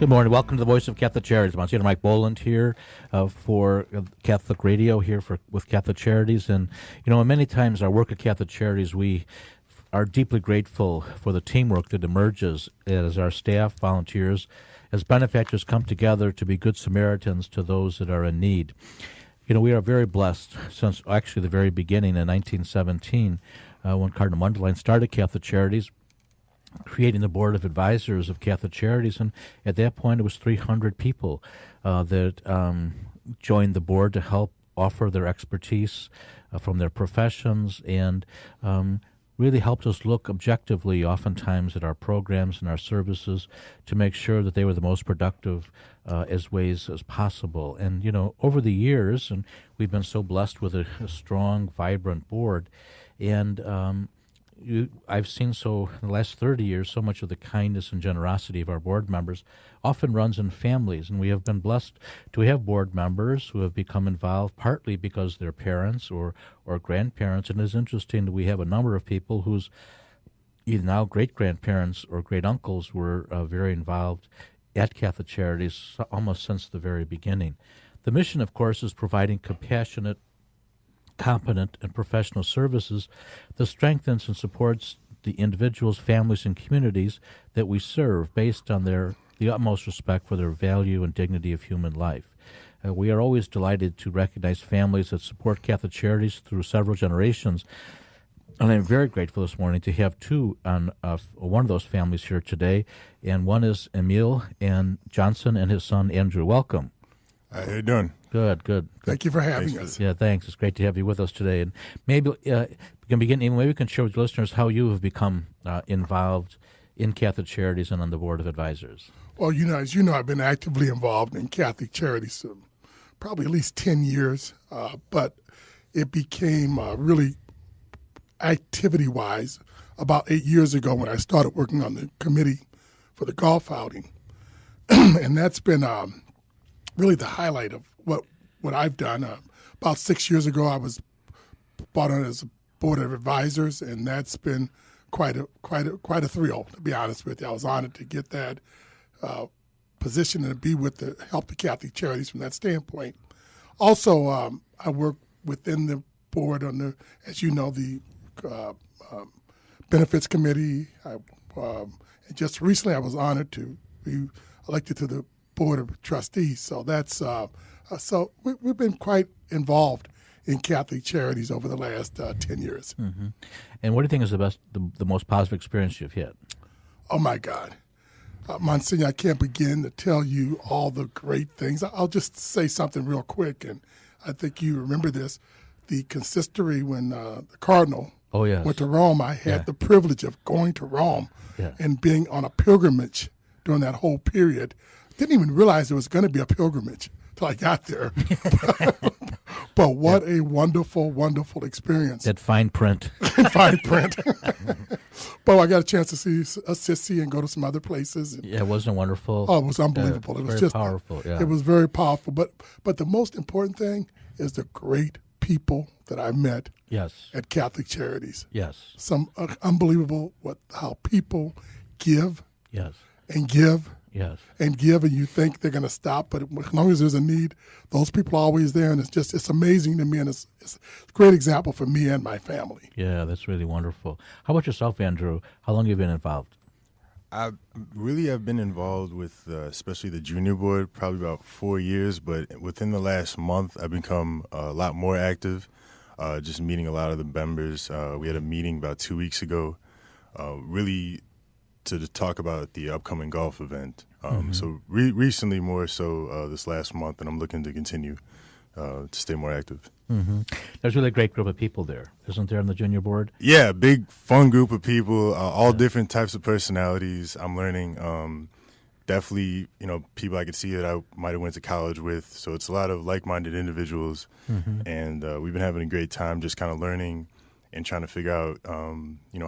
Good morning. Welcome to the Voice of Catholic Charities. Msgr Mike Boland here for Catholic Radio here with Catholic Charities. And, many times our work at Catholic Charities, we are deeply grateful for the teamwork that emerges as our staff, volunteers, as benefactors come together to be good Samaritans to those that are in need. We are very blessed since actually the very beginning in 1917 when Cardinal Mundelein started Catholic Charities, creating the Board of Advisors of Catholic Charities, and at that point it was 300 people that joined the board to help offer their expertise from their professions and really helped us look objectively oftentimes at our programs and our services to make sure that they were the most productive as ways as possible. And, over the years, and we've been so blessed with a strong, vibrant board, and I've seen in the last 30 years, so much of the kindness and generosity of our board members often runs in families, and we have been blessed to have board members who have become involved partly because they're parents or grandparents, and it's interesting that we have a number of people whose either now great-grandparents or great-uncles were very involved at Catholic Charities almost since the very beginning. The mission, of course, is providing compassionate, competent, and professional services that strengthens and supports the individuals, families, and communities that we serve based on the utmost respect for their value and dignity of human life. We are always delighted to recognize families that support Catholic Charities through several generations, and I'm very grateful this morning to have two on one of those families here today, and one is Emile and Johnson and his son Andrew. Welcome. How you doing? Good. Thank you for having us. Yeah, thanks. It's great to have you with us today. And maybe we can share with listeners how you have become involved in Catholic Charities and on the Board of Advisors. Well, as you know, I've been actively involved in Catholic Charities probably at least 10 years, but it became really activity-wise about 8 years ago when I started working on the committee for the golf outing. And that's been really the highlight of what I've done. About 6 years ago, I was brought on as a board of advisors, and that's been quite a thrill, to be honest with you. I was honored to get that position and to be with help the Catholic Charities from that standpoint. Also, I work within the board on as you know, the benefits committee. And just recently, I was honored to be elected to the Board of Trustees. So that's so we've been quite involved in Catholic Charities over the last 10 years. Mm-hmm. And what do you think is the most positive experience you've had? Oh my God, Monsignor, I can't begin to tell you all the great things. I'll just say something real quick, and I think you remember this: the consistory when the Cardinal went to Rome. I had the privilege of going to Rome and being on a pilgrimage during that whole period. Didn't even realize it was going to be a pilgrimage till I got there. But what a wonderful, wonderful experience. That fine print. Fine print. But I got a chance to see Assisi and go to some other places. Yeah, wasn't it wonderful? Oh, it was unbelievable. It was just powerful. Yeah. It was very powerful. But the most important thing is the great people that I met at Catholic Charities. Yes. Some unbelievable how people give and give. Yes. And give, and you think they're going to stop, but as long as there's a need, those people are always there, and it's amazing to me, and it's a great example for me and my family. Yeah, that's really wonderful. How about yourself, Andrew? How long have you been involved? I really have been involved with especially the junior board probably about 4 years, but within the last month, I've become a lot more active, just meeting a lot of the members. We had a meeting about 2 weeks ago, really to talk about the upcoming golf event. So recently more so this last month, and I'm looking to continue to stay more active. Mm-hmm. There's really a great group of people there, isn't there, on the junior board? Yeah, big, fun group of people, all different types of personalities. I'm learning definitely, people I could see that I might have went to college with. So it's a lot of like-minded individuals, and we've been having a great time just kind of learning and trying to figure out,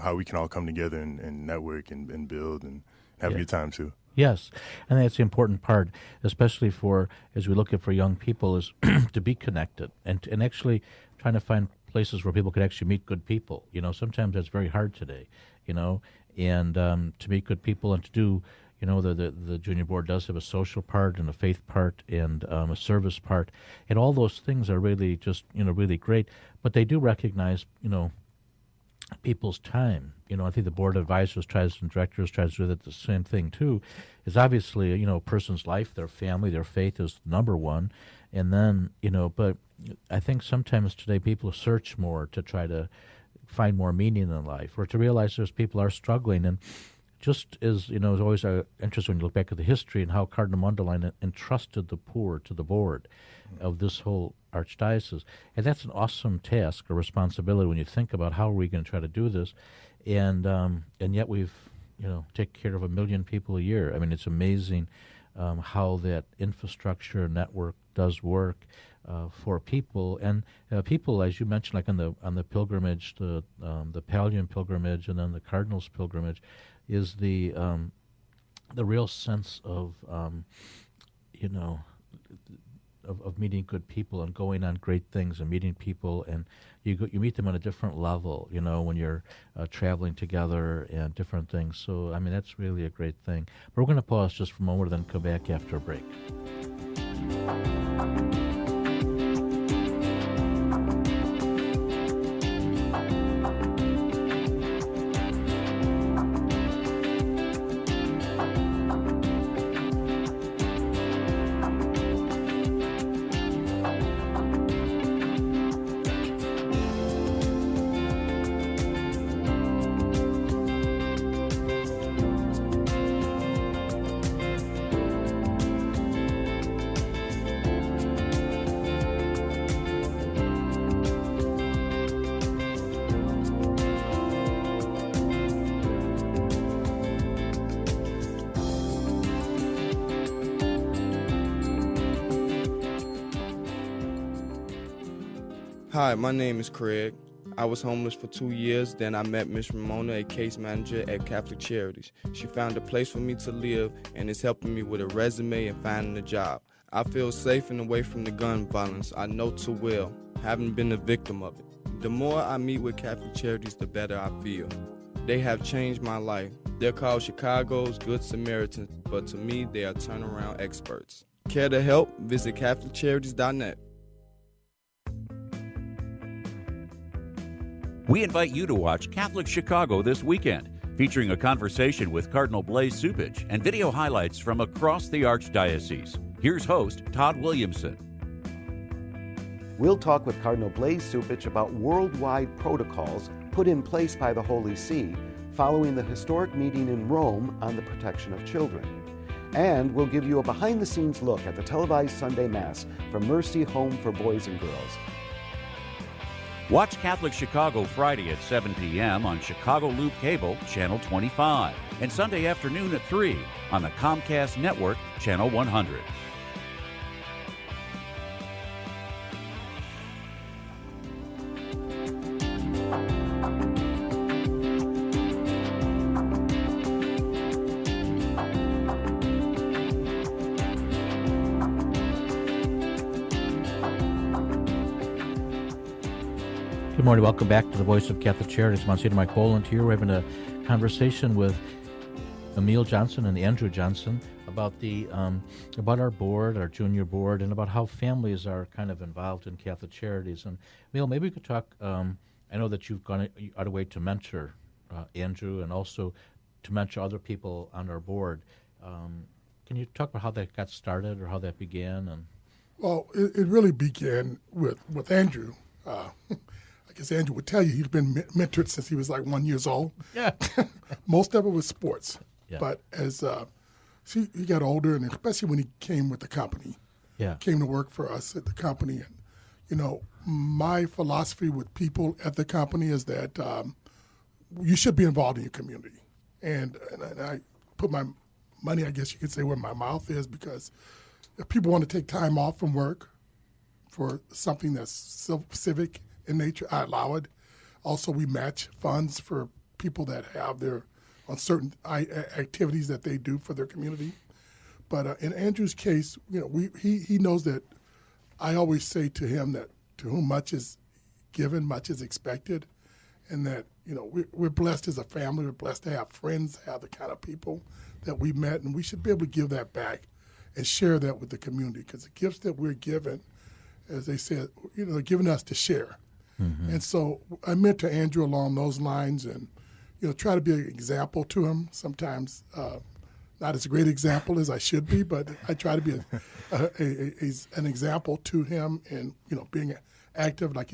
how we can all come together and network and build and have a good time too. Yes, and that's the important part, especially as we look at for young people, is to be connected and actually trying to find places where people can actually meet good people. Sometimes that's very hard today, and to meet good people and to do, The junior board does have a social part and a faith part and a service part, and all those things are really just really great. But they do recognize people's time. I think the board of advisors and directors tries to do that the same thing too. Is obviously a person's life, their family, their faith is number one, and then But I think sometimes today people search more to try to find more meaning in life, or to realize there's people are struggling. And just as is always interesting when you look back at the history and how Cardinal Mundelein entrusted the poor to the board of this whole archdiocese, and that's an awesome task or responsibility when you think about how are we going to try to do this, and yet we've take care of 1 million people a year. I mean, it's amazing how that infrastructure network does work for people, and people, as you mentioned, like on the pilgrimage, the Pallium pilgrimage, and then the Cardinals pilgrimage, is the real sense of of meeting good people and going on great things and meeting people, and you meet them on a different level, when you're traveling together and different things. So, I mean, that's really a great thing. But we're going to pause just for a moment and then come back after a break. Hi, my name is Craig. I was homeless for 2 years, then I met Miss Ramona, a case manager at Catholic Charities. She found a place for me to live and is helping me with a resume and finding a job. I feel safe and away from the gun violence I know too well, having been a victim of it. The more I meet with Catholic Charities, the better I feel. They have changed my life. They're called Chicago's Good Samaritans, but to me, they are turnaround experts. Care to help? Visit CatholicCharities.net. We invite you to watch Catholic Chicago this weekend, featuring a conversation with Cardinal Blaise Cupich and video highlights from across the Archdiocese. Here's host Todd Williamson. We'll talk with Cardinal Blaise Cupich about worldwide protocols put in place by the Holy See following the historic meeting in Rome on the protection of children. And we'll give you a behind-the-scenes look at the televised Sunday Mass from Mercy Home for Boys and Girls. Watch Catholic Chicago Friday at 7 p.m. on Chicago Loop Cable, Channel 25, and Sunday afternoon at 3 on the Comcast Network, Channel 100. Good morning. Welcome back to the Voice of Catholic Charities. Msgr. Mike Boland here. We're having a conversation with Emile Johnson and Andrew Johnson about about our board, our junior board, and about how families are kind of involved in Catholic Charities. And Emile, maybe we could talk. I know that you've gone out of way to mentor Andrew and also to mentor other people on our board. Can you talk about how that got started or how that began? And Well, it really began with Andrew. I guess Andrew would tell you he's been mentored since he was like 1 year old. yeah, Most of it was sports. Yeah. But as he got older, and especially when he came with the company, came to work for us at the company. And, my philosophy with people at the company is that you should be involved in your community. And I put my money, I guess you could say, where my mouth is, because if people want to take time off from work for something that's civic in nature, I allow it. Also, we match funds for people that have on certain activities that they do for their community. But in Andrew's case, he knows that I always say to him that to whom much is given, much is expected. and that, we're blessed as a family. We're blessed to have friends, have the kind of people that we met, and we should be able to give that back and share that with the community, because the gifts that we're given, as they said, they're giving us to share. And so I mentor Andrew along those lines, and try to be an example to him. Sometimes not as a great example as I should be, but I try to be an example to him, and being active, like